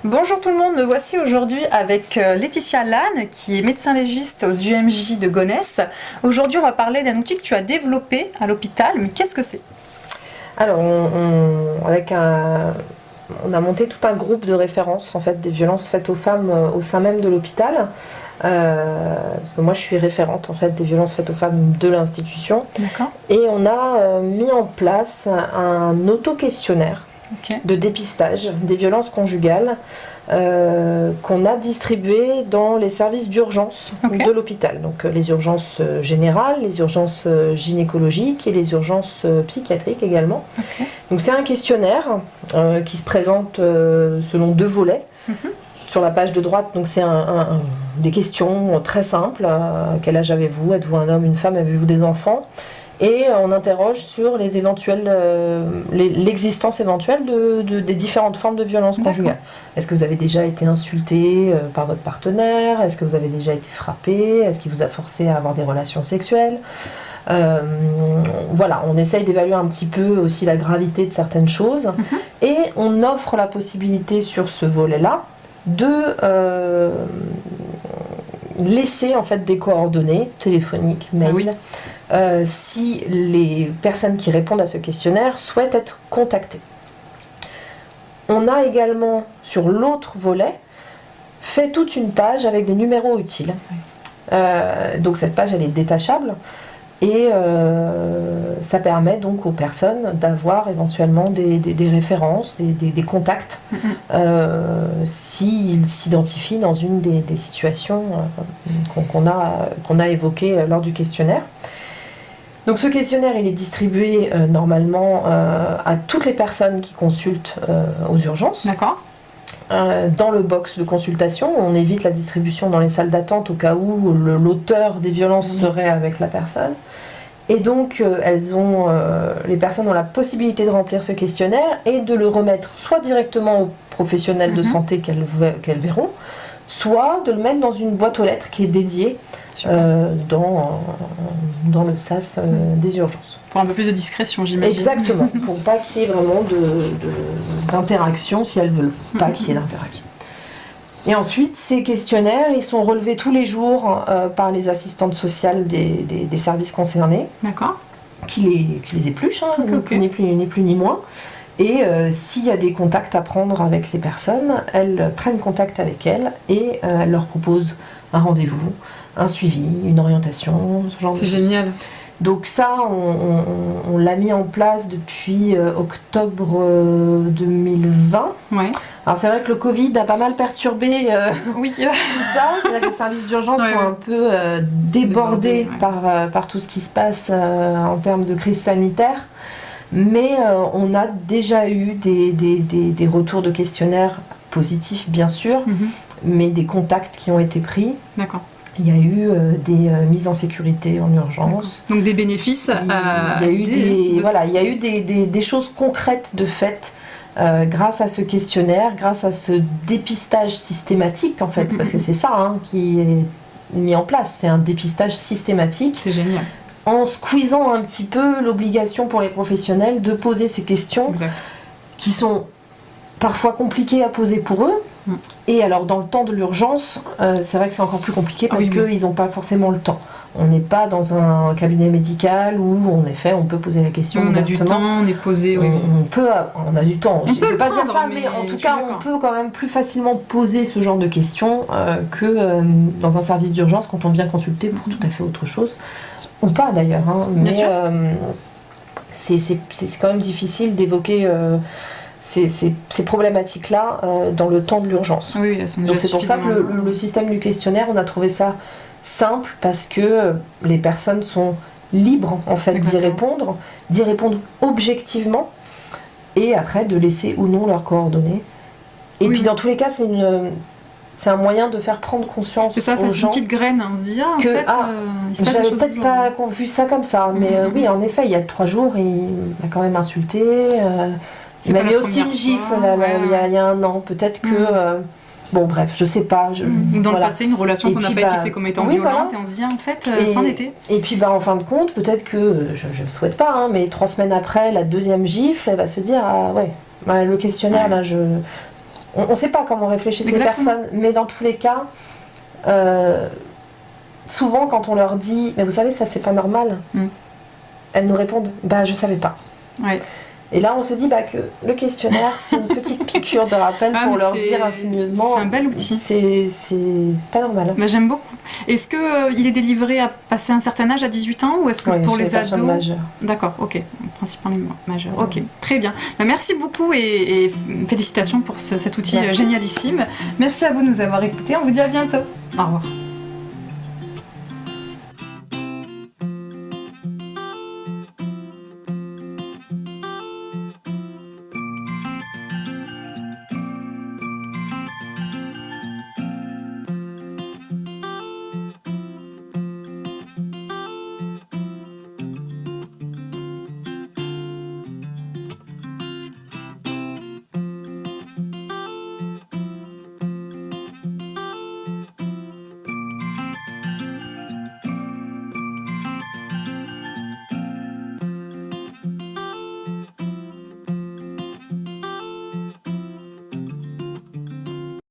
Bonjour tout le monde, me voici aujourd'hui avec Laetitia Lannes qui est médecin légiste aux UMJ de Gonesse. Aujourd'hui on va parler d'un outil que tu as développé à l'hôpital, mais qu'est-ce que c'est? Alors on a monté tout un groupe de référence en fait, des violences faites aux femmes au sein même de l'hôpital. Parce que moi je suis référente en fait, des violences faites aux femmes de l'institution. D'accord. Et on a mis en place un auto-questionnaire de dépistage des violences conjugales qu'on a distribué dans les services d'urgence de l'hôpital. Donc les urgences générales, les urgences gynécologiques et les urgences psychiatriques également. Donc c'est un questionnaire qui se présente selon 2 volets. Sur la page de droite, donc c'est des questions très simples. Quel âge avez-vous? Êtes-vous un homme, une femme? Avez-vous des enfants? Et on interroge sur l'existence éventuelle des différentes formes de violence conjugale. Est-ce que vous avez déjà été insulté par votre partenaire? Est-ce que vous avez déjà été frappé? Est-ce qu'il vous a forcé à avoir des relations sexuelles? Voilà, on essaye d'évaluer un petit peu aussi la gravité de certaines choses. Et on offre la possibilité sur ce volet-là de laisser en fait des coordonnées téléphoniques, mail, si les personnes qui répondent à ce questionnaire souhaitent être contactées. On a également sur l'autre volet fait toute une page avec des numéros utiles. Donc cette page elle est détachable. Et ça permet donc aux personnes d'avoir éventuellement des références, des contacts, s'ils s'identifient dans une des situations qu'on a évoquées lors du questionnaire. Donc ce questionnaire il est distribué normalement à toutes les personnes qui consultent aux urgences. D'accord. Dans le box de consultation, on évite la distribution dans les salles d'attente au cas où l'auteur des violences serait avec la personne. Et donc les personnes ont la possibilité de remplir ce questionnaire et de le remettre soit directement aux professionnels de santé qu'elles verront, soit de le mettre dans une boîte aux lettres qui est dédiée dans le SAS des urgences. Pour un peu plus de discrétion, j'imagine. Exactement, pour pas qu'il y ait vraiment d'interaction, si elles veulent pas qu'il y ait d'interaction. Et ensuite, ces questionnaires, ils sont relevés tous les jours par les assistantes sociales des services concernés. D'accord. Qui les épluchent, ni plus ni moins. Et s'il y a des contacts à prendre avec les personnes, elles prennent contact avec elles et elles leur proposent un rendez-vous, un suivi, une orientation, ce genre de choses. C'est génial. Donc ça, on l'a mis en place depuis octobre 2020. Ouais. Alors c'est vrai que le Covid a pas mal perturbé tout ça. C'est-à-dire que les services d'urgence sont un peu débordés par tout ce qui se passe en termes de crise sanitaire. Mais on a déjà eu des retours de questionnaires positifs, bien sûr, mais des contacts qui ont été pris. D'accord. Il y a eu des mises en sécurité en urgence. Donc des bénéfices. Il y a eu des choses concrètes de fait grâce à ce questionnaire, grâce à ce dépistage systématique en fait, parce que c'est ça qui est mis en place, c'est un dépistage systématique. C'est génial. En squeezant un petit peu l'obligation pour les professionnels de poser ces questions qui sont parfois compliquées à poser pour eux. Et alors dans le temps de l'urgence, c'est vrai que c'est encore plus compliqué parce qu'ils n'ont pas forcément le temps. On n'est pas dans un cabinet médical où en effet on peut poser la question on a du temps, on est posé. On a du temps. Je ne peux pas dire ça, mais en tout cas on peut quand même plus facilement poser ce genre de questions que dans un service d'urgence quand on vient consulter pour tout à fait autre chose. Ou pas d'ailleurs. Mais c'est quand même difficile d'évoquer ces problématiques-là dans le temps de l'urgence. Oui, elles sont déjà. Donc c'est pour ça que le système du questionnaire, on a trouvé ça simple parce que les personnes sont libres en fait d'y répondre objectivement et après de laisser ou non leurs coordonnées. Et puis dans tous les cas, c'est un moyen de faire prendre conscience aux gens. C'est une petite graine, on se dit j'avais peut-être pas vu ça comme ça, mais oui, en effet, il y a 3 jours, il m'a quand même insulté. Il m'avait aussi une gifle il y a 1 an. Peut-être que Bon, bref, je sais pas. Dans le passé, une relation qu'on n'a pas étiquetée comme étant violente, et on se dit, en fait, c'en était. Et puis, en fin de compte, peut-être que, je ne souhaite pas, hein, mais 3 semaines après, la deuxième gifle, elle va se dire, ah ouais, le questionnaire, là, On ne sait pas comment réfléchissent ces Exactement. personnes, mais dans tous les cas, souvent quand on leur dit « mais vous savez, ça c'est pas normal elles nous répondent « bah je savais pas Ouais. ». Et là, on se dit que le questionnaire, c'est une petite piqûre de rappel pour leur dire insigneusement. C'est un bel outil. C'est pas normal. Mais j'aime beaucoup. Est-ce qu'il est délivré à passer un certain âge, à 18 ans, ou est-ce que pour les ados majeurs. D'accord, ok. Principalement majeurs. Ok, très bien. Merci beaucoup et félicitations pour cet outil génialissime. Merci à vous de nous avoir écoutés. On vous dit à bientôt. Au revoir.